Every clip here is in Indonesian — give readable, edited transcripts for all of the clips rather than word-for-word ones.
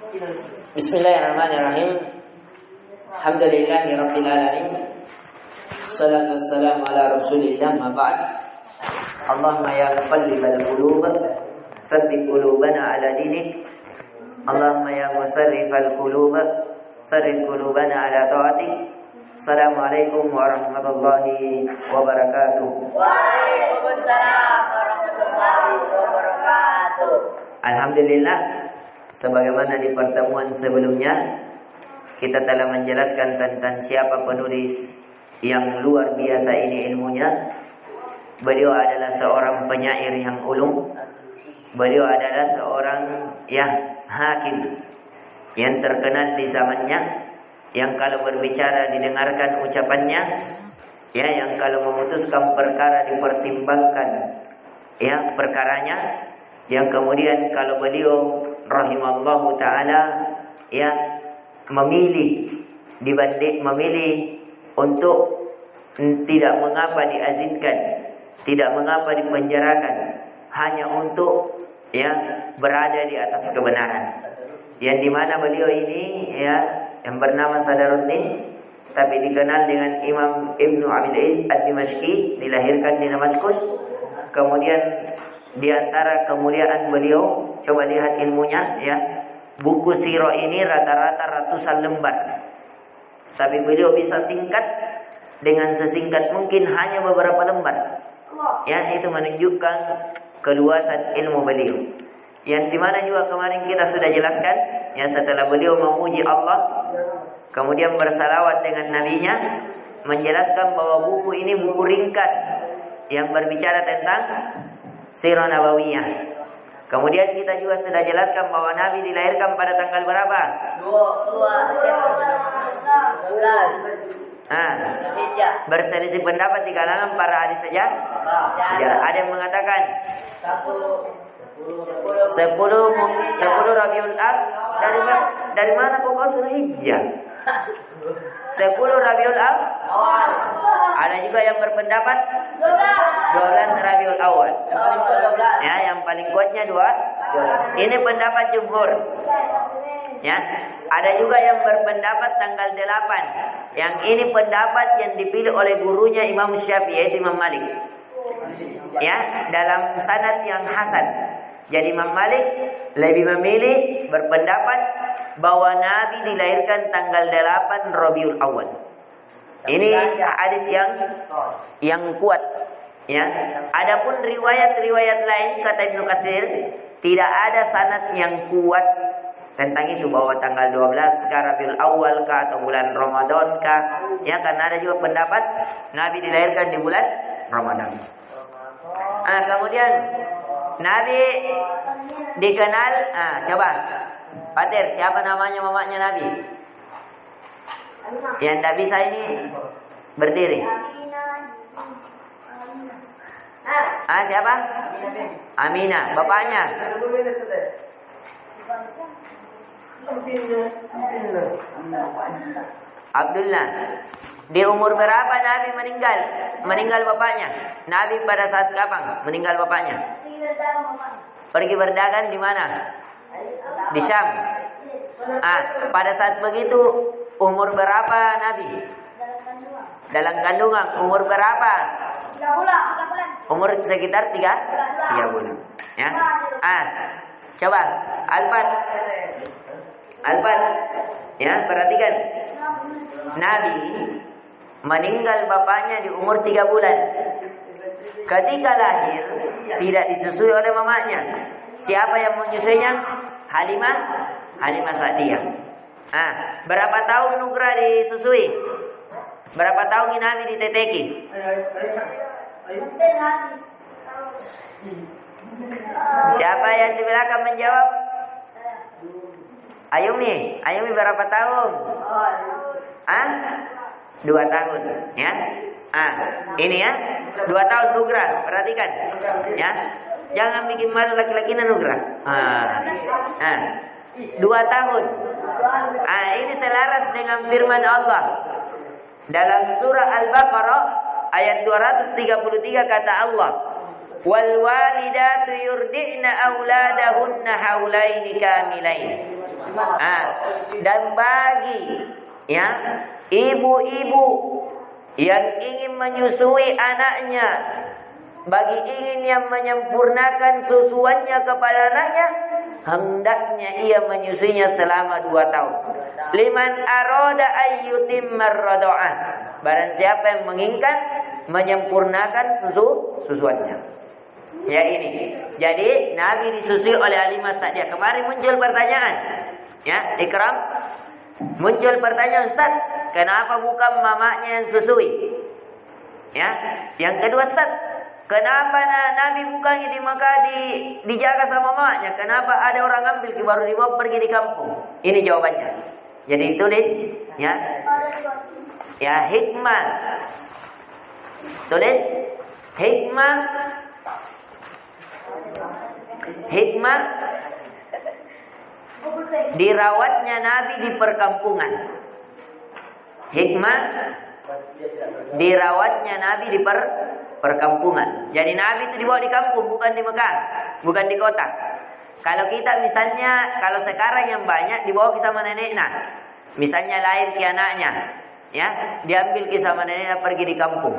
Bismillahirrahmanirrahim. Alhamdulillahirabbil alamin. Salatu wassalamu ala Rasulillah ma ba'd. Allahumma ya muqallibal qulub, tsabbit qulubana ala dinik. Allahumma ya musarrifal qulub, sarrif qulubana ala ta'atik. Assalamualaikum warahmatullahi wabarakatuh. Waalaikumsalam warahmatullahi wabarakatuh. Alhamdulillah, sebagaimana di pertemuan sebelumnya kita telah menjelaskan tentang siapa penulis yang luar biasa ini ilmunya. Beliau adalah seorang penyair yang ulung. Beliau adalah seorang hakim yang terkenal di zamannya, yang kalau berbicara didengarkan ucapannya, yang kalau memutuskan perkara dipertimbangkan perkaranya, yang kemudian kalau beliau rahimallahu taala memilih untuk tidak mengapa diazinkan, tidak mengapa dipenjarakan, hanya untuk berada di atas kebenaran. Yang dimana beliau ini yang bernama Sadaruddin, tapi dikenal dengan Imam Ibnu Abil Iz Ad-Dimashqi, dilahirkan di Damaskus. Kemudian di antara kemuliaan beliau, coba lihat ilmunya buku sirah ini rata-rata ratusan lembar, tapi beliau bisa singkat dengan sesingkat mungkin hanya beberapa lembar. Itu menunjukkan keluasan ilmu beliau. Yang dimana juga kemarin kita sudah jelaskan, setelah beliau memuji Allah, kemudian bersalawat dengan nabinya, menjelaskan bahwa buku ini buku ringkas yang berbicara tentang Sirah Nabawiyah. Kemudian kita juga sudah jelaskan bahwa Nabi dilahirkan pada tanggal berapa? 2 berselisih pendapat di kalangan para ahli sejarah. Ada yang mengatakan 10 Rabiul Awal. Dari mana kok sudah Hijjah? 10 Rabiul Awal. Ada juga yang berpendapat 12 Rabiul Awal. Yang paling kuatnya 2. Ini pendapat jumhur. Ada juga yang berpendapat tanggal 8. Yang ini pendapat yang dipilih oleh gurunya Imam Syafi'i, yaitu Imam Malik. Dalam sanad yang hasan. Jadi Imam Malik lebih memilih berpendapat bahwa Nabi dilahirkan tanggal 8 Rabiul Awal. Ini hadis yang kuat. Adapun riwayat-riwayat lain, kata Ibnu Katsir, tidak ada sanad yang kuat tentang itu, bahwa tanggal 12 Rabiul Awal kah atau bulan Ramadan kah. Karena ada juga pendapat Nabi dilahirkan di bulan Ramadan. Kemudian Nabi dikenal, coba Fatir, siapa namanya mamanya Nabi? Yang tak bisa ini berdiri. Siapa? Aminah. Bapaknya? Abdullah. Di umur berapa Nabi meninggal? Meninggal bapaknya. Nabi pada saat kapan meninggal bapaknya? Pergi berdagang di mana? Di Syam. Pada saat begitu umur berapa Nabi? Dalam kandungan. Umur berapa? 3 bulan. Umur sekitar 3 bulan. Coba Alfat. Perhatikan. Nabi meninggal bapaknya di umur 3 bulan. Ketika lahir tidak disusui oleh mamanya. Siapa yang menyusuinya? Halimah Sa'diyah. Berapa tahun Nugra disusui? Berapa tahun Nabi diteteki? Siapa yang di belakang menjawab? Ayumi berapa tahun? 2 tahun. Ini 2 tahun Nugra. Perhatikan. Jangan bikin malu laki-laki Nugra. 2 tahun. Ini selaras dengan firman Allah dalam surah Al-Baqarah ayat 233, kata Allah, wal walidatu yurdi'na auladahunna haulaini kamilain. Dan bagi ya ibu-ibu yang ingin menyusui anaknya, bagi ingin yang menyempurnakan susuannya kepada anaknya, hendaknya ia menyusuinya selama 2 tahun. Liman arada ayyutimmar radha'ah. Barang siapa yang menginginkan menyempurnakan susuannya. Ya ini. Jadi Nabi disusui oleh Halimah Sa'diyah. Kemarin muncul pertanyaan. Ya, Ikram. Muncul pertanyaan, Ustaz, kenapa bukan mamanya yang susui? Ya. Yang kedua, Ustaz, kenapa Nabi bukan di Mekah dijaga sama mamanya? Kenapa ada orang ambil baru dibawa pergi di kampung? Ini jawabannya. Jadi tulis ya. Ya, hikmah. Tulis hikmah dirawatnya Nabi di perkampungan. Hikmah dirawatnya Nabi di perkampungan. Jadi Nabi itu dibawa di kampung, bukan di Mekah, bukan di kota. Kalau kita misalnya, kalau sekarang yang banyak dibawa ke sama neneknya. Misalnya lahir ke anaknya, ya, diambil ke sama neneknya pergi di kampung.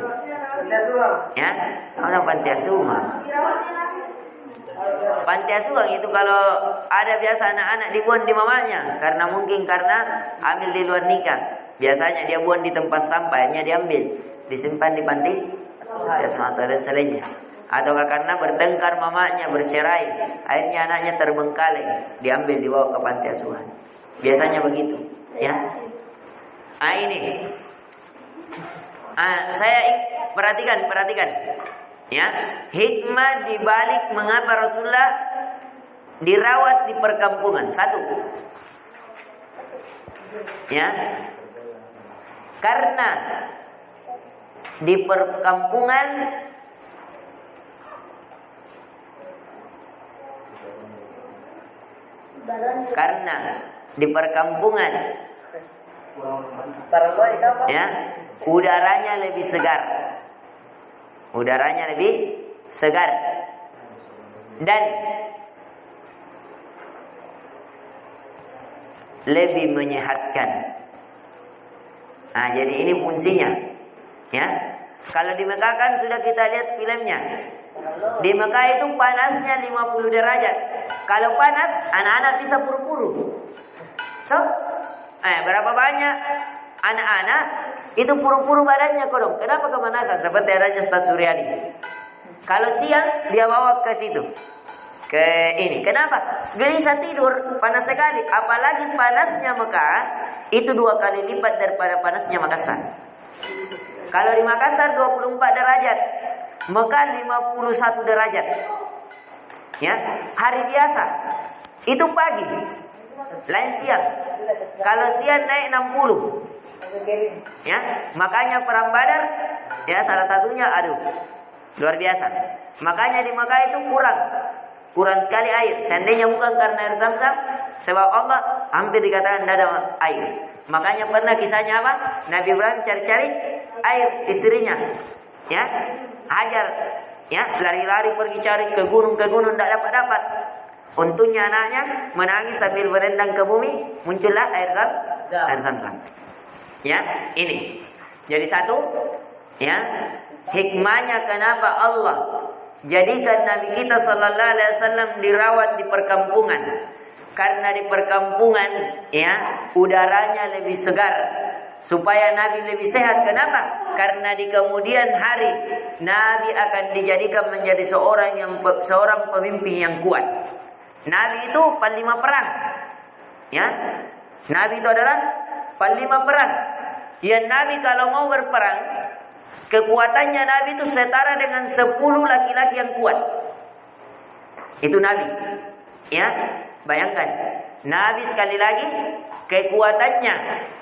Ya, mana panti asuhan? Panti asuhan itu kalau ada biasa anak-anak dibuang di mamanya, karena hamil di luar nikah. Biasanya dia buang di tempat sampah, hanya diambil, disimpan di panti asuhan dan selainnya. Atau karena bertengkar mamanya, bercerai, akhirnya anaknya terbengkalai, diambil dibawa ke panti asuhan. Biasanya begitu, ya. Ini. Saya perhatikan. Ya, hikmah dibalik mengapa Rasulullah dirawat di perkampungan. 1. Ya. Karena di perkampungan ya, udaranya lebih segar. Dan lebih menyehatkan. Nah, jadi ini fungsinya. Ya. Kalau di Mekah kan sudah kita lihat filmnya. Di Mekah itu panasnya 50 derajat. Kalau panas, anak-anak bisa puru-puru. Berapa banyak anak-anak itu puru-puru badannya kodong. Kenapa kemanasan? Seperti adanya Ustaz Suryadi. Kalau siang dia bawa ke situ. Ke ini. Kenapa? Gelisah tidur, panas sekali. Apalagi panasnya Mekah itu 2 kali lipat daripada panasnya Makassar. Kalau di Makassar 24 derajat, Mekah 51 derajat. Ya, hari biasa. Itu pagi. Lain siang. Kalau siang naik 60. Ya, makanya perang Badar ya salah satunya luar biasa. Makanya di Mekah itu kurang sekali air. Seandainya bukan karena air Zam-Zam, sebab Allah hampir dikatakan tidak ada air. Makanya pernah kisahnya apa? Nabi Ibrahim cari-cari air istrinya. Ya, Hajar ya lari-lari pergi cari ke gunung tidak dapat. Untungnya anaknya menangis sambil berendang ke bumi, muncullah air Zam-Zam. Ya, ini. Jadi 1, ya, hikmahnya kenapa Allah jadikan Nabi kita sallallahu alaihi wasallam dirawat di perkampungan. Karena di perkampungan, ya, udaranya lebih segar. Supaya Nabi lebih sehat. Kenapa? Karena di kemudian hari Nabi akan dijadikan menjadi seorang pemimpin yang kuat. Nabi itu panglima perang. Ya. Nabi itu adalah panglima perang. Ya, Nabi kalau mau berperang, kekuatannya Nabi itu setara dengan 10 laki-laki yang kuat. Itu Nabi. Ya, bayangkan. Nabi sekali lagi kekuatannya.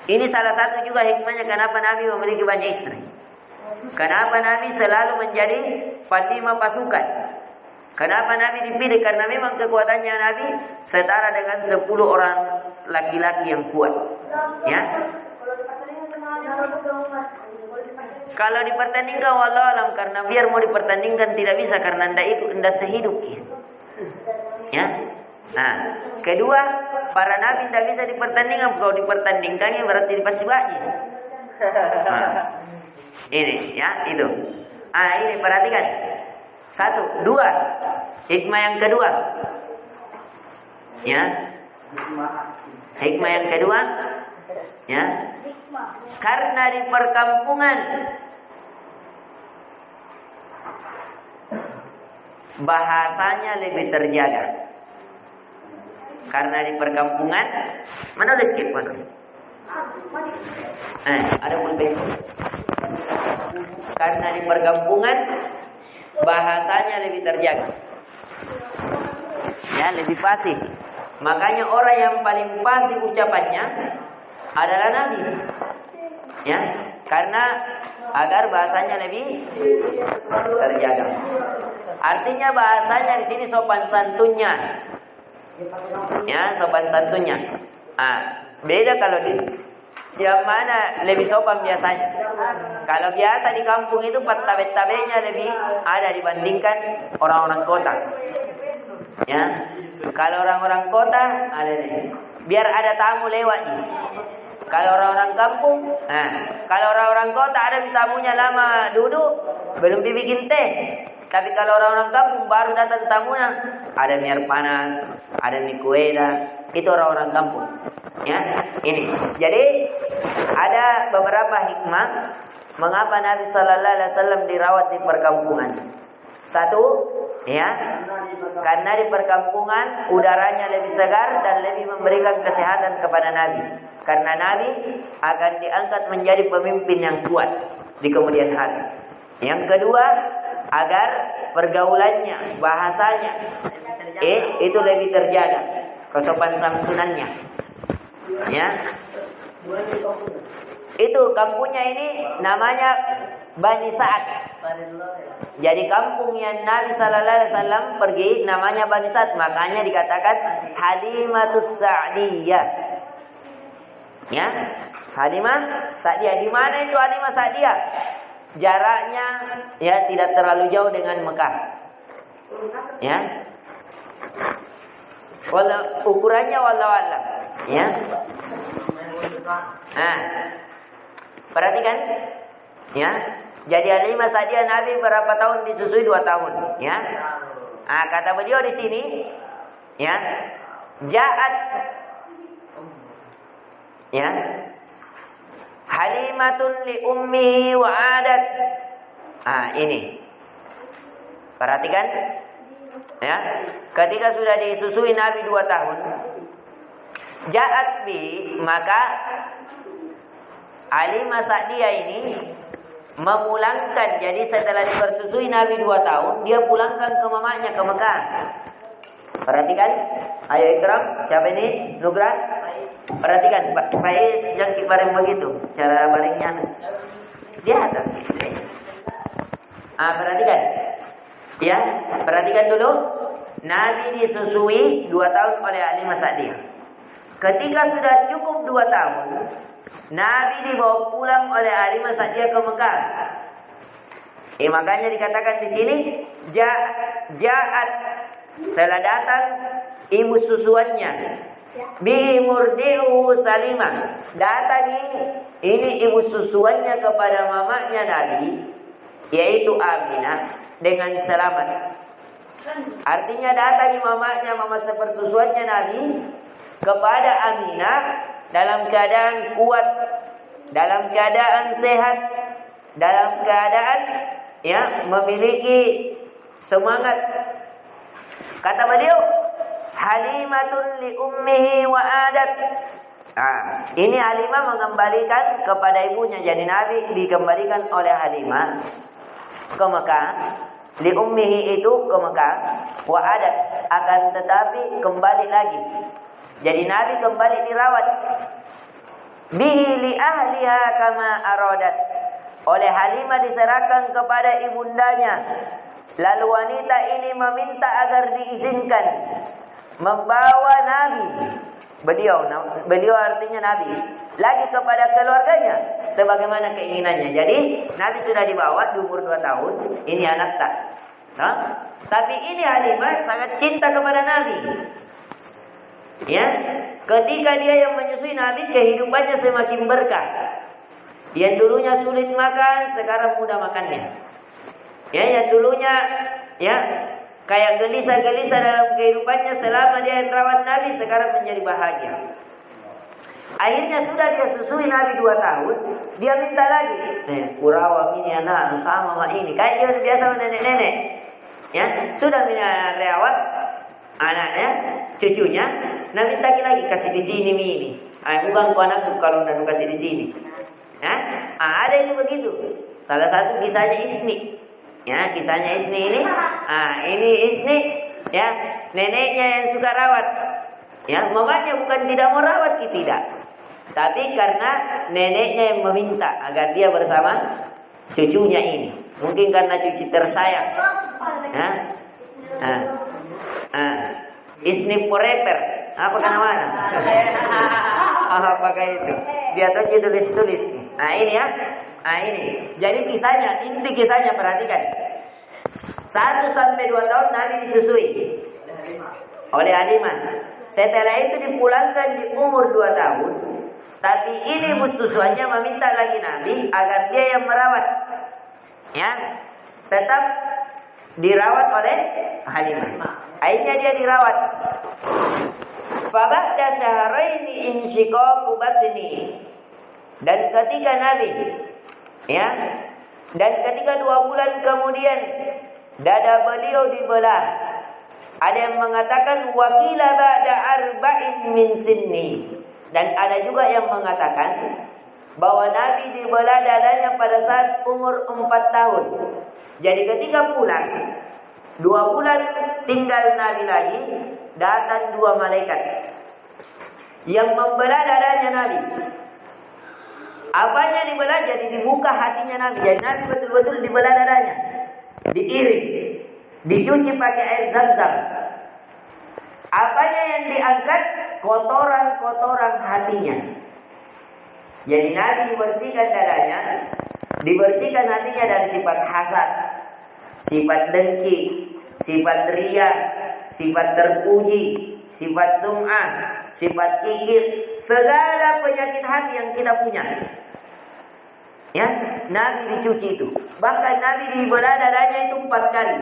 Ini salah satu juga hikmahnya kenapa Nabi memiliki banyak istri. Kenapa Nabi selalu menjadi panglima pasukan. Kenapa Nabi dipilih? Karena memang kekuatannya Nabi setara dengan 10 orang laki-laki yang kuat. Ya. Kalau dipertandingkan wallahu alam, karena biar mau dipertandingkan tidak bisa karena ndak sehidup. Ya. Nah, kedua, para nabi tidak bisa dipertandingkan. Kalau dipertandingkannya berarti pasti baik. Nah, ini ya itu. Ini perhatikan. 1, 2. Hikmah yang kedua. Ya. Hikmah yang kedua. Ya. Karena di perkampungan bahasanya lebih terjaga. Karena di perkampungan, mana ada skip mana? Ada pulpen. Karena di perkampungan bahasanya lebih terjaga. Ya, lebih fasih. Makanya orang yang paling fasih ucapannya adalah nabi. Ya, karena agar bahasanya lebih terjaga. Artinya bahasanya di sini sopan santunnya. Ya, sopan santunnya. Beda kalau di yang mana lebih sopan biasanya. Kalau biasa di kampung itu tabe-tabenya lebih ada dibandingkan orang-orang kota. Ya, kalau orang-orang kota ada nih. Biar ada tamu lewat nih. Kalau orang-orang kampung, kalau orang-orang kota ada tamunya lama duduk, belum dibikin teh. Tapi kalau orang-orang kampung baru datang tamunya, ada minyak panas, ada mie kueda, itu orang-orang kampung. Ya, ini. Jadi ada beberapa hikmah mengapa Nabi Sallallahu Alaihi Wasallam dirawat di perkampungan. 1, ya, karena di perkampungan udaranya lebih segar dan lebih memberikan kesehatan kepada Nabi. Karena Nabi akan diangkat menjadi pemimpin yang kuat di kemudian hari. Yang kedua, agar pergaulannya, bahasanya, itu lebih terjaga, kesopan santunannya. Ya, itu kampungnya ini namanya Bani Sa'ad. Jadi kampung yang Nabi Sallallahu Alaihi Wasallam pergi namanya Bani Sa'ad, makanya dikatakan Halimatus Sa'diyah. Ya, Halimah Sa'diyah. Di mana itu Halimah Sa'diyah? Jaraknya ya tidak terlalu jauh dengan Mekah. Ya. Ukurannya wallahu a'lam. Ya. Perhatikan. Ya. Jadi Halimah Sa'diyah Nabi berapa tahun disusui? 2 tahun, ya. Kata beliau di sini, ya. Ja'at, ya. Halimatun li ummihi wa adat. Ini. Perhatikan. Ya. Ketika sudah disusui Nabi 2 tahun, ja'at bi, maka Halimah Sa'diyah ini memulangkan. Jadi setelah dipersusui Nabi 2 tahun, dia pulangkan ke mamanya ke Mekah. Perhatikan. Ayo Ikram, siapa ini? Nugra. Perhatikan, Pak Faiz yang kibarin begitu. Cara baringnya di atas. Perhatikan. Ya, perhatikan dulu. Nabi disusui 2 tahun oleh Halimah Sa'diyah. Ketika sudah cukup 2 tahun, Nabi dibawa pulang oleh Halimah Sa'diyah ke Mekah. Makanya dikatakan di sini ja'at, telah datang ibu susuannya. Bi murdi'u Salimah. Datang ini ibu susuannya kepada mamanya Nabi, yaitu Aminah, dengan selamat. Artinya datangi mamanya, mama sepersusuannya Nabi kepada Aminah dalam keadaan kuat, dalam keadaan sehat, dalam keadaan memiliki semangat. Kata beliau, Halimatun li ummihi wa adat. Ini Halimah mengembalikan kepada ibunya. Jadi Nabi dikembalikan oleh Halimah ke Mekah. Li ummihi itu ke Mekah, wa adat, akan tetapi kembali lagi. Jadi Nabi kembali dirawat. Bihi li ahliha kama aradat. Oleh Halimah diserahkan kepada ibundanya. Lalu wanita ini meminta agar diizinkan membawa Nabi. Beliau artinya Nabi. Lagi kepada keluarganya sebagaimana keinginannya. Jadi Nabi sudah dibawa di umur 2 tahun. Ini anak tak. Tapi ini Halimah sangat cinta kepada Nabi. Ya, ketika dia yang menyusui Nabi, kehidupannya semakin berkah. Yang dulunya sulit makan, sekarang mudah makannya. Ya, yang dulunya ya kayak gelisah-gelisah dalam kehidupannya selama dia merawat Nabi, sekarang menjadi bahagia. Akhirnya sudah dia susui Nabi 2 tahun, dia minta lagi. Kurawat ini anak sama sama ini, kayak dia biasa nenek-nenek. Ya, sudah merawat anaknya, cucunya, Nabi lagi kasih di sini ini. Bukan ku anakku kalau nak kasih di sini. Ya, ada itu begitu. Salah satu kisahnya Isni. Ya, kisahnya Isni ini. Ini Isni, ya, neneknya yang suka rawat. Ya, mamanya bukan tidak mau rawat, tidak. Tapi karena neneknya yang meminta agar dia bersama cucunya ini. Mungkin karena cucu tersayang. Ya. Isni forever. Apa namanya? Apakah itu? Dia tulis. Ini ya. Ini. Jadi kisahnya, inti kisahnya perhatikan. 1 sampai 2 tahun Nabi disusui oleh Halimah. Setelah itu dipulangkan di umur 2 tahun. Tapi ini ibu susuannya meminta lagi Nabi agar dia yang merawat. Ya. Tetap dirawat oleh Halimah. Akhirnya dia dirawat. Faba'da syahraini insyiqaqu batni. Dan ketika Nabi, ya, dan ketika 2 bulan kemudian dada beliau dibelah. Ada yang mengatakan wakila ba'da arba'in min sinni. Dan ada juga yang mengatakan bahwa Nabi dibelah dadanya pada saat umur 4 tahun. Jadi ketika pulang 2 bulan tinggal Nabi lagi, datang 2 malaikat yang membelah dadanya Nabi. Apanya dibelah? Jadi dibuka hatinya Nabi. Jadi Nabi betul-betul dibelah dadanya, diiris, dicuci pakai air Zam-Zam. Apanya yang diangkat? Kotoran-kotoran hatinya. Jadi Nabi dibersihkan dadanya, dibersihkan hatinya dari sifat hasad, sifat dengki, sifat riya, sifat terpuji, sifat sum'ah, sifat kikir, segala penyakit hati yang kita punya. Ya, Nabi dicuci itu. Bahkan Nabi dibelah dadanya itu 4 kali.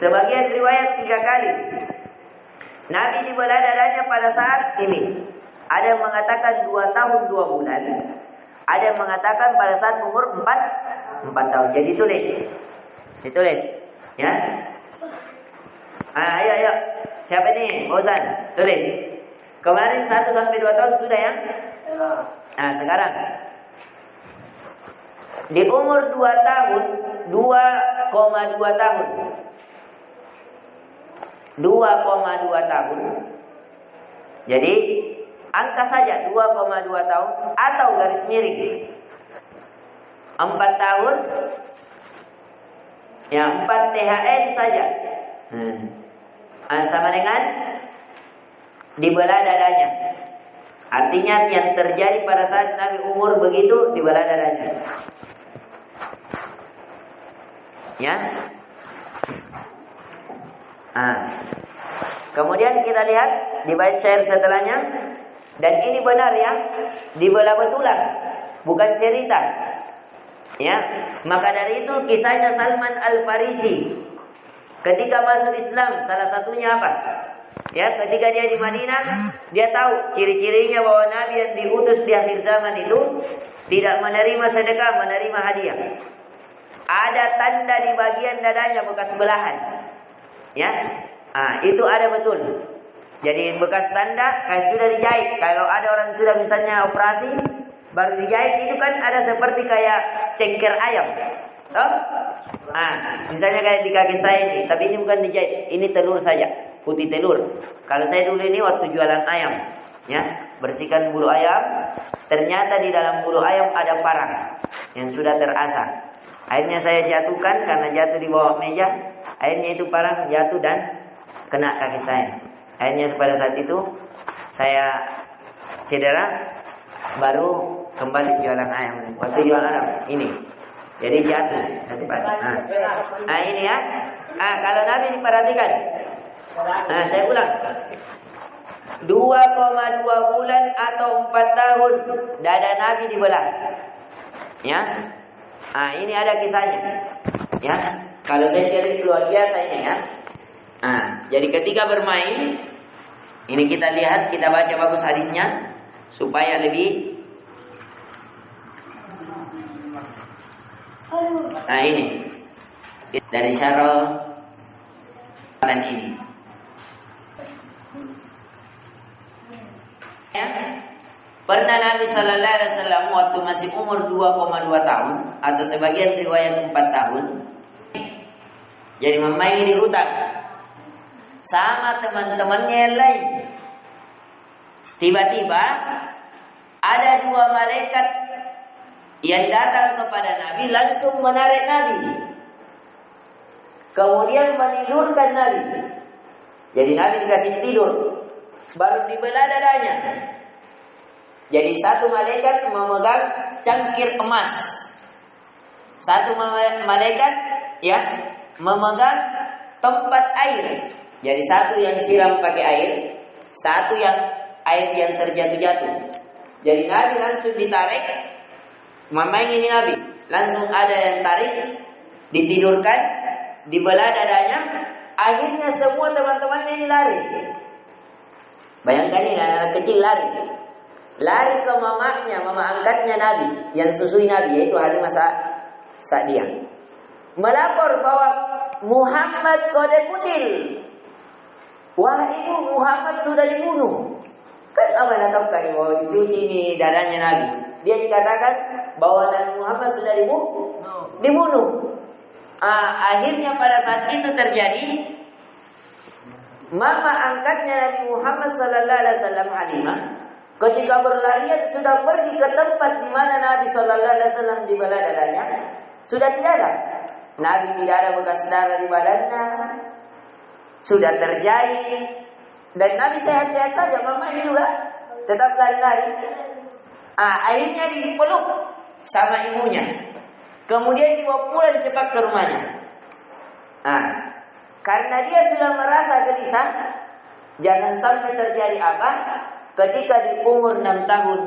Sebagian riwayat 3 kali. Nabi dibelah dadanya pada saat ini. Ada yang mengatakan 2 tahun 2 bulan. Ada yang mengatakan pada saat umur 4 tahun. Jadi ditulis. Ya. Ayo. Siapa ini? Ozan, tulis. Kemarin 1 sampai 2 tahun sudah ya? Sekarang di umur 2 tahun, 2,2 tahun. 2,2 tahun. Jadi angka saja 2,2 tahun atau garis miring 4 tahun. Ya, 4 THN saja. Sama dengan dibelah dadanya. Artinya yang terjadi pada saat Nabi umur begitu dibelah dadanya. Ya. Kemudian kita lihat di bait syair setelahnya, dan ini benar ya, dibelah betulan, bukan cerita. Ya, maka dari itu kisahnya Salman Al-Farisi ketika masuk Islam, salah satunya apa? Ya, ketika dia di Madinah, dia tahu ciri-cirinya bahwa Nabi yang diutus di akhir zaman itu tidak menerima sedekah, menerima hadiah. Ada tanda di bagian dadanya bekas belahan. Ya, itu ada betul. Jadi bekas tanda kayak sudah dijahit. Kalau ada orang sudah misalnya operasi baru dijahit, itu kan ada seperti kayak cengker ayam. Toh? Misalnya kayak di kaki saya ini, tapi ini bukan dijahit, ini telur saja, putih telur. Kalau saya dulu ini waktu jualan ayam, ya, bersihkan bulu ayam, ternyata di dalam bulu ayam ada parang yang sudah terasa. Akhirnya saya jatuhkan karena jatuh di bawah meja. Akhirnya itu parang jatuh dan kena kaki saya. Akhirnya pada saat itu saya cedera, baru kembali jualan ayam. Waktu jualan ayam ini, jadi jatuh. Ini ya. Kalau Nabi diperhatikan. Saya ulang. 2,2 bulan atau 4 tahun dada Nabi dibelah. Ya. Ah, ini ada kisahnya. Ya. Kalau saya cari luar biasa ini ya. Ah, jadi ketika bermain, ini kita lihat, kita baca bagus hadisnya supaya lebih. Nah, ini dari syarah dan ini. Ya. Pernah Nabi Sallallahu Alaihi Wasallam waktu masih umur 2,2 tahun atau sebagian riwayat 4 tahun, jadi bermain di hutan sama teman-temannya yang lain. Tiba-tiba ada 2 malaikat yang datang kepada Nabi, langsung menarik Nabi, kemudian menidurkan Nabi. Jadi Nabi dikasih tidur, baru dibelah dadanya. Jadi satu malaikat memegang cangkir emas, satu malaikat ya memegang tempat air. Jadi satu yang siram pakai air, satu yang air yang terjatuh-jatuh. Jadi Nabi langsung ditarik, memang ini Nabi langsung ada yang tarik, ditidurkan, dibelah dadanya. Akhirnya semua teman-temannya ini lari. Bayangkan ini anak kecil lari ke mamanya, mama angkatnya Nabi yang susui Nabi, yaitu Halimah Sa'diyah, melapor bahwa Muhammad qad qutil. Wah, ibu, Muhammad sudah dibunuh. Kan apa nak tahu kan bahwa dicuci ini dadanya Nabi. Dia dikatakan bahwa Nabi Muhammad sudah dibunuh. Akhirnya pada saat itu terjadi, mama angkatnya Nabi Muhammad Sallallahu Alaihi Wasallam, Halimah, ketika berlarian sudah pergi ke tempat di mana Nabi Sallallahu Alaihi Wasallam dibelah dadanya, sudah tidak ada. Nabi tidak ada bekas darah di badannya, sudah terjahit, dan Nabi sehat-sehat saja. Mama ini juga tetap lari-lari. Akhirnya dipeluk sama ibunya, kemudian dibawa pulang cepat ke rumahnya. Karena dia sudah merasa gelisah, jangan sampai terjadi apa. Ketika di umur 6 tahun,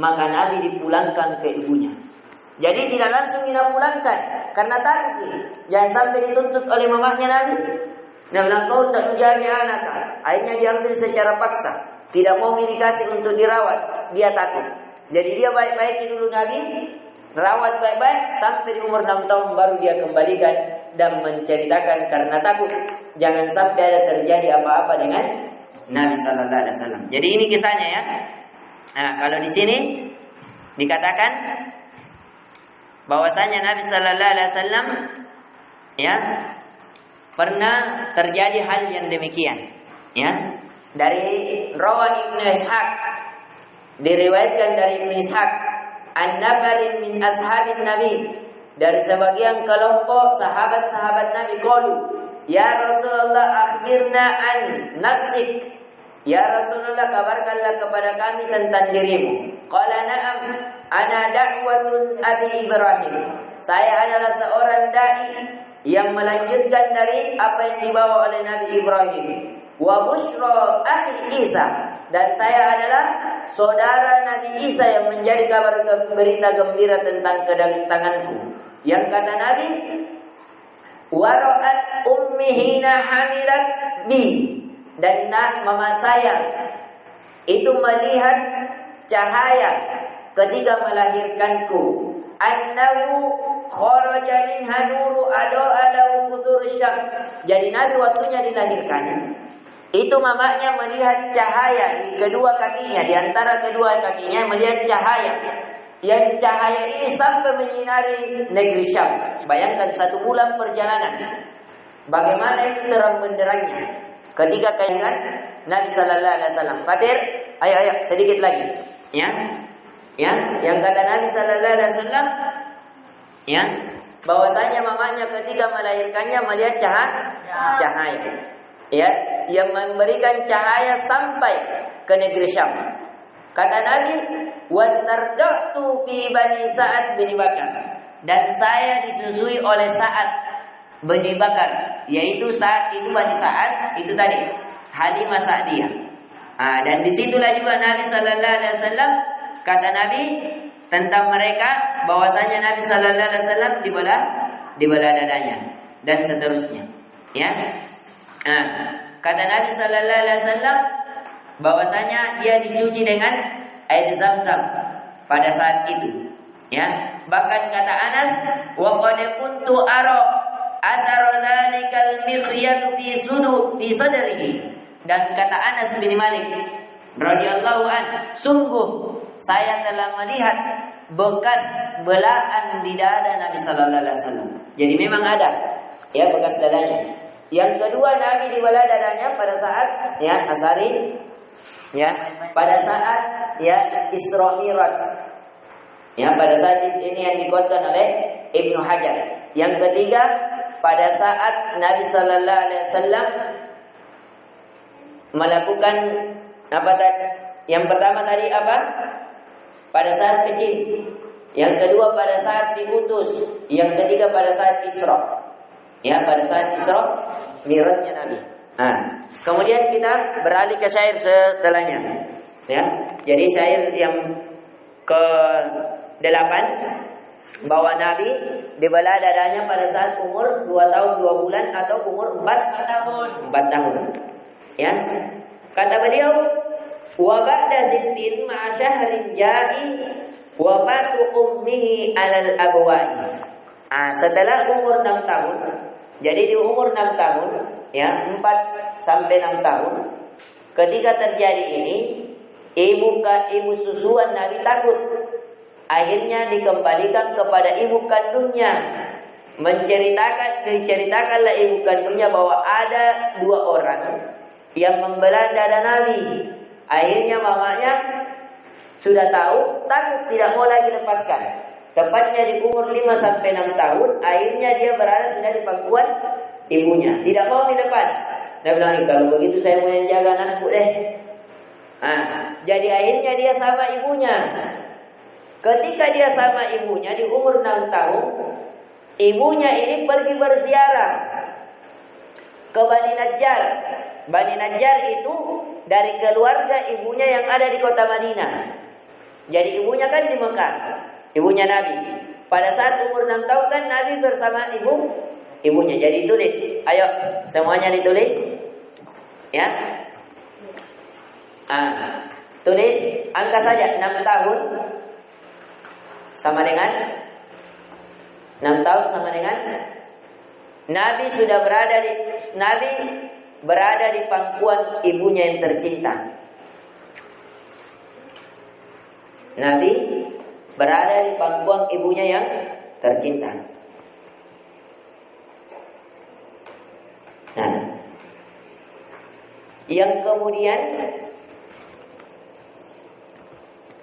maka Nabi dipulangkan ke ibunya. Jadi tidak langsung Ina pulangkan, karena takut jangan sampai dituntut oleh mamahnya Nabi. Nah, kau tak menjaga anak. Akhirnya diambil secara paksa, tidak mau dikasih untuk dirawat. Dia takut. Jadi dia baik-baik dulu Nabi, rawat baik-baik sampai di umur 6 tahun baru dia kembalikan dan menceritakan karena takut jangan sampai ada terjadi apa-apa dengan Nabi Sallallahu Alaihi Wasallam. Jadi ini kisahnya ya. Nah, kalau di sini dikatakan bahwasanya Nabi Sallallahu Alaihi Wasallam ya pernah terjadi hal yang demikian. Ya, dari Rawan Ibnu Ishaq, diriwayatkan dari Ibnu Ishaq, an-nafarin min ashabin Nabi, dari sebagian kelompok sahabat-sahabat Nabi, qalu, ya Rasulullah akhbirna an nafsik. Ya Rasulullah, kabarkanlah kepada kami tentang dirimu. Qala na'am, ana da'watun Abi Ibrahim. Saya adalah seorang dai yang melanjutkan dari apa yang dibawa oleh Nabi Ibrahim. Wa busyra akhi Isa, dan saya adalah saudara Nabi Isa yang menjadi kabar berita gembira tentang kedatanganku. Yang kata Nabi, wara'at ummi hina hamilat bi, dan mama saya itu melihat cahaya ketika melahirkanku. Annahu kharaja minha nuru ada'a qusur syam. Jadi Nabi waktunya dilahirkan, itu mamanya melihat cahaya di kedua kakinya, di antara kedua kakinya melihat cahaya. Yang cahaya ini sampai menyinari negeri Syam. Bayangkan 1 bulan perjalanan, bagaimana itu terang benderangnya. Ketika kelahiran Nabi Sallallahu Alaihi Wasallam, Fatir, ayo sedikit lagi, ya, yang kata Nabi Sallallahu Alaihi Wasallam, ya, bahwasanya mamanya ketika melahirkannya melihat cahaya, ya, yang memberikan cahaya sampai ke negeri Syam. Kata Nabi, wasardatu fi bani Sa'ad bin Bakar, dan saya disusui oleh Sa'ad bin Bakar, yaitu saat itu Bani Sa'ad itu tadi Halimah Sa'diyah. Dan disitulah juga Nabi Sallallahu Alaihi Wasallam, kata Nabi tentang mereka bahwasanya Nabi Sallallahu Alaihi Wasallam dibelah dadanya dan seterusnya. Ya, kata Nabi Sallallahu Alaihi Wasallam bahwasanya dia dicuci dengan air zam-zam pada saat itu. Ya, bahkan kata Anas, wa qad kuntu ara dzalikal mikhyat fi sadrihi. Dan kata Anas bin Malik radhiyallahu an, sungguh saya telah melihat bekas belaan di dada Nabi sallallahu alaihi wasallam. Jadi memang ada ya bekas dadanya. Yang kedua, Nabi dibelah dadanya pada saat ya asari ya pada saat ya Isra Mi'raj. Ya, pada saat ini yang dikuatkan oleh Ibnu Hajar. Yang ketiga, pada saat Nabi sallallahu alaihi wasallam melakukan apa tadi? Yang pertama tadi apa? Pada saat kecil. Yang kedua pada saat diutus. Yang ketiga pada saat Isra. Ya, pada saat Isra Mi'rajnya Nabi. Kemudian kita beralih ke syair setelahnya. Ya. Jadi syair yang ke-8 bahwa Nabi dibelah dadanya pada saat umur 2 tahun 2 bulan atau umur 4 tahun. Ya. Kata beliau, wa ba'da sittin ma'a syahrin ja'i wafatu ummihi 'alal abwa'i. Setelah umur 6 tahun. Jadi di umur 6 tahun, ya, 4 sampai 6 tahun, ketika terjadi ini, ibu susuan Nabi takut. Akhirnya dikembalikan kepada ibu kandungnya. Diceritakanlah ibu kandungnya bahwa ada 2 orang yang membelah dada Nabi. Akhirnya mamanya sudah tahu, takut, tidak mau lagi lepaskan. Tepatnya di umur 5 sampai 6 tahun, akhirnya dia berada sudah di pangkuan ibunya. Tidak mau dilepas. Dia bilang, kalau begitu saya mau yang jaga anakku deh. Jadi akhirnya dia sama ibunya. Ketika dia sama ibunya di umur 6 tahun, ibunya ini pergi berziarah ke Bani Najjar. Bani Najjar itu dari keluarga ibunya yang ada di kota Madinah. Jadi ibunya kan di Mekah, ibunya Nabi. Pada saat umur 6 tahun kan Nabi bersama ibunya. Jadi tulis, ayo semuanya ditulis. Ya. Tulis angka saja 6 tahun sama dengan 6 tahun sama dengan Nabi berada di pangkuan ibunya yang tercinta. Nabi berada di pangkuan ibunya yang tercinta. Yang kemudian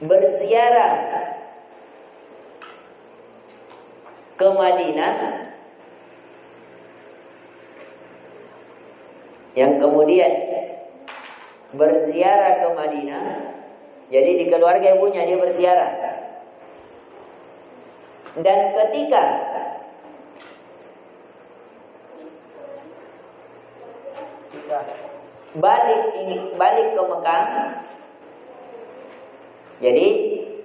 berziarah ke Madinah, jadi di keluarga ibunya dia berziarah. Dan ketika balik ke Mekah, jadi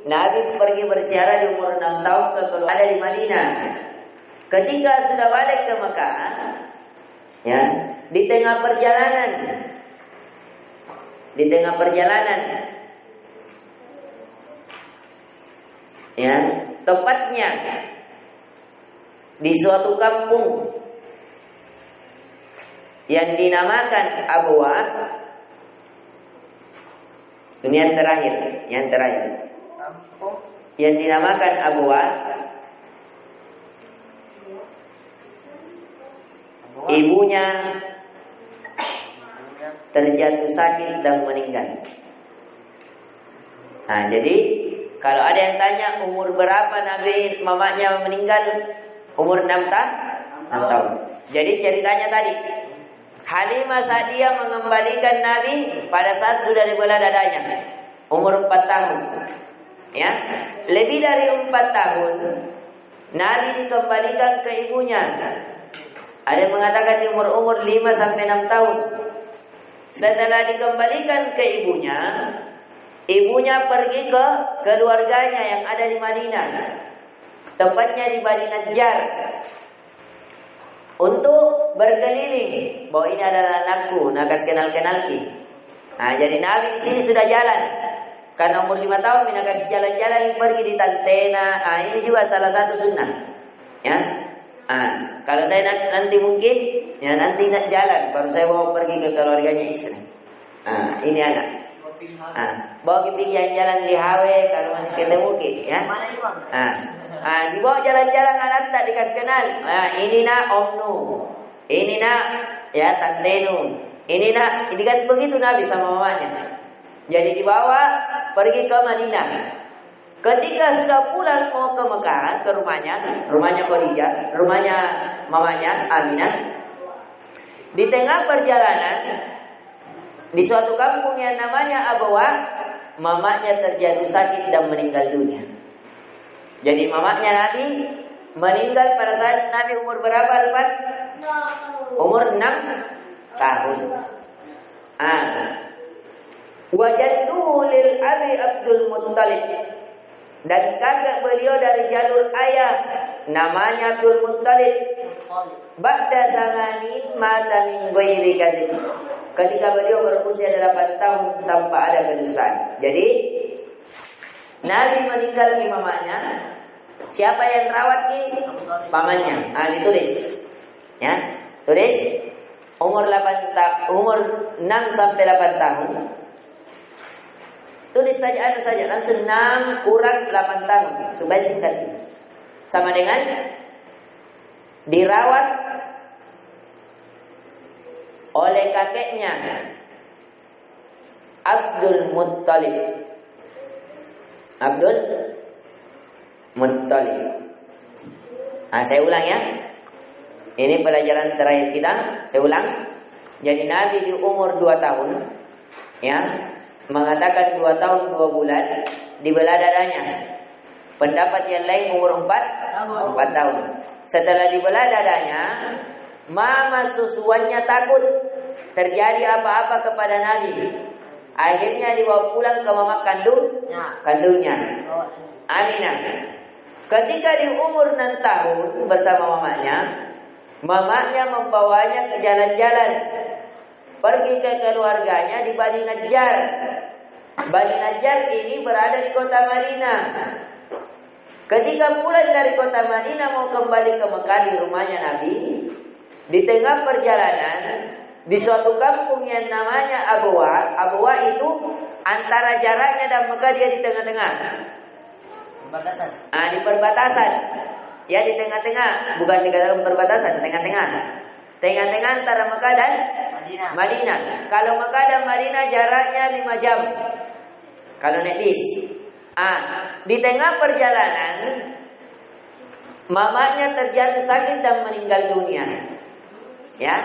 Nabi pergi berziarah di umur 6 tahun ke keluarga ada di Madinah. Ketika sudah balik ke Mekah, ya, di tengah perjalanan, ya, tepatnya di suatu kampung yang dinamakan Abwa. Ini yang terakhir. Yang dinamakan Abwa. Ibunya terjatuh sakit dan meninggal. Jadi kalau ada yang tanya umur berapa Nabi mamanya meninggal, umur 6 tahun. Jadi ceritanya tadi, Halimah Sa'diyah mengembalikan Nabi pada saat sudah dibelah dadanya, umur 4 tahun. Ya, lebih dari 4 tahun Nabi dikembalikan ke ibunya. Ada yang mengatakan di umur 5 sampai 6 tahun. Setelah dikembalikan ke ibunya, ibunya pergi ke keluarganya yang ada di Madinah, tepatnya di Bani Najjar, untuk berkeliling bahwa ini adalah anakku, nakas kenal-kenalki. Nah, jadi Nabi di sini sudah jalan. Karena umur 5 tahun Mina kasih jalan-jalan pergi di Tantena. Ini juga salah satu sunnah. Ya. Kalau saya nanti mungkin ya nanti nak jalan baru saya bawa pergi ke keluarganya istri. Ini anak. Bawa pergi jalan di HW kalau masih ketemu ya. Dibawa jalan-jalan alat tak dikasih kenal. Ini nak Omnu. Ini nak ya Tantenu. Ini nak dikasih begitu Nabi sama mamanya. Jadi dibawa pergi ke Madinah. Ketika sudah pulang mau ke Mekah, ke rumahnya Khadijah, rumahnya mamanya Aminah. Di tengah perjalanan, di suatu kampung yang namanya Abwa, mamanya terjatuh sakit dan meninggal dunia. Jadi mamanya Nabi meninggal pada saat Nabi umur berapa, Alfan? Umur 6 tahun. Wajadtuhu lil Abi Abdul Muttalib, dan kakak beliau dari jalur ayah namanya Abdul Muttalib. Ba'da zamanin mata min ghairi kadzib, ketika beliau berusia 8 tahun tanpa ada kedustaan. Jadi Nabi meninggal di mamanya. Siapa yang rawat ki? Pamannya. Ditulis. Ya, tulis umur 6 sampai 8 tahun. Tulis saja langsung 6 kurang 8 tahun supaya singkat. Sama dengan dirawat oleh kakeknya Abdul Muttalib. Abdul Muttalib. Saya ulang ya. Ini pelajaran terakhir kita. Saya ulang. Jadi Nabi di umur 2 tahun ya, mengatakan 2 tahun 2 bulan dibelah dadanya. Pendapat yang lain umur 4 tahun. Setelah dibelah dadanya, mama susuannya takut terjadi apa-apa kepada Nabi. Akhirnya dibawa pulang ke mama kandungnya, Aminah. Ketika di umur 6 tahun bersama mamanya membawanya ke jalan-jalan, pergi ke keluarganya di Bani Najjar. Bani Najjar ini berada di kota Madinah. Ketika pulang dari kota Madinah mau kembali ke Mekah di rumahnya Nabi, di tengah perjalanan di suatu kampung yang namanya Abwa. Abwa itu antara jaraknya dan Mekah dia di tengah-tengah. Di perbatasan. Ya di tengah-tengah, bukan di dalam perbatasan, tengah-tengah. Tengah-tengah antara Mekah dan Madinah. Kalau Mekah dan Madinah jaraknya 5 jam. Kalau naik bis. Di tengah perjalanan mamanya terjatuh sakit dan meninggal dunia. Ya,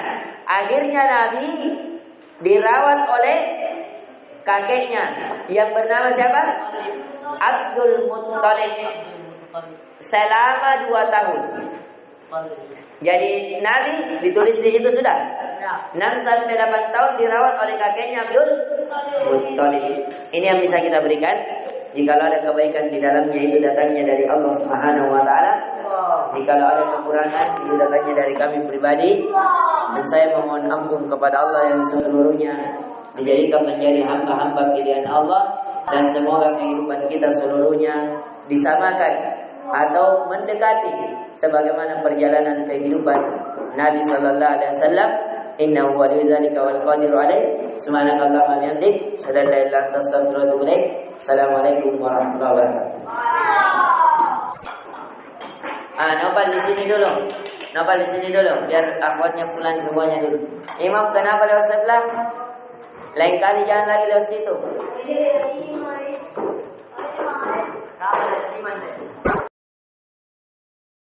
akhirnya Nabi dirawat oleh kakeknya yang bernama siapa? Abdul Muttalib selama 2 tahun. Jadi Nabi ditulis di situ sudah 6 sampai 8 tahun dirawat oleh kakeknya Abdul Muttalib. Ini yang bisa kita berikan. Jikalau ada kebaikan di dalamnya itu datangnya dari Allah Subhanahu wa taala. Jikalau ada kekurangan itu datangnya dari kami pribadi. Dan saya memohon ampun kepada Allah yang seluruhnya dijadikan menjadi hamba-hamba pilihan Allah, dan semoga kehidupan kita seluruhnya disamakan atau mendekati sebagaimana perjalanan kehidupan Nabi sallallahu alaihi wasallam. Innahu waliyyu dzalika wal qadiru alaih. Subhanakallahumma wa bihamdik, asyhadu an la ilaha illa anta, astaghfiruka wa atubu ilaik. Assalamualaikum warahmatullahi wabarakatuh. Nopal di sini dulu. Nopal di sini dulu biar akhwatnya pulang semuanya dulu. Imam kenapa lewat sebelah? Lain kali jangan lagi lewat situ.